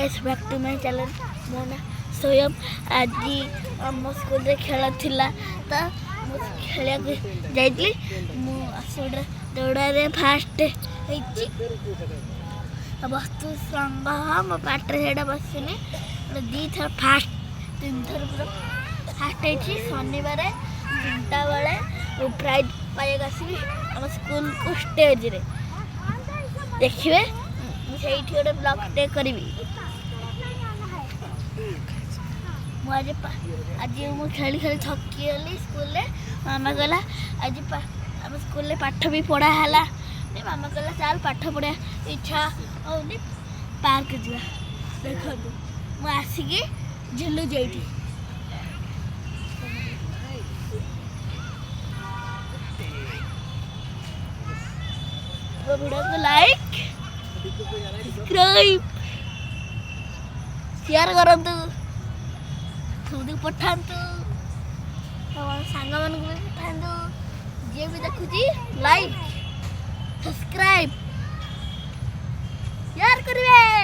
guys back to my channel मो ना स्वयं आज आम स्कूल खेल थिला तो खेल जाइली दौड़ फास्ट वस्तु संग मो पाटे से बसनी दी थर फास्ट 3 थर पूरा फास्ट होती शनिवार 3टा बेले प्राइज पाइक आसवि आम स्कूल को स्टेज रे देखिए मुझे गोटे ब्लॉग टे करी आज मुझे खेली खेली थकी गली स्कूल मामा कहला आज आम स्कूल पाठ भी पढ़ा है मामा कहला चल पाठ पढ़ा इच्छा होनी पार्क जा देखो मुझे आसिकी झुलु जाइटी वीडियो को लाइक सब्सक्राइब शेयर करंतु खुद पठांतु सांग मान पठांतु जे भी देखुची लाइक